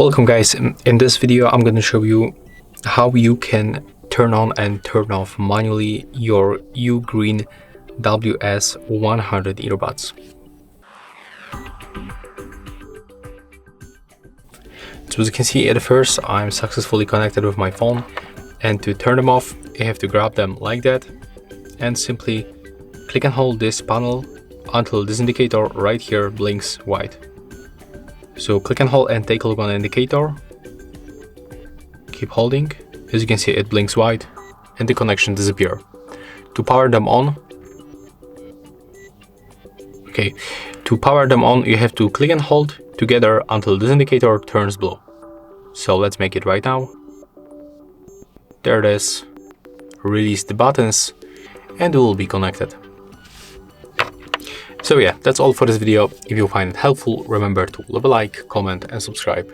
Welcome guys, in this video I'm going to show you how you can turn on and turn off manually your UGreen WS100 earbuds. So as you can see, at first I'm successfully connected with my phone, and to turn them off you have to grab them like that and simply click and hold this panel until this indicator right here blinks white. So click and hold and take a look on the indicator. Keep holding. As you can see, it blinks white and the connection disappears. To power them on, you have to click and hold together until this indicator turns blue. So let's make it right now. There it is. Release the buttons and it will be connected. So yeah, that's all for this video. If you find it helpful, remember to leave a like, comment and subscribe.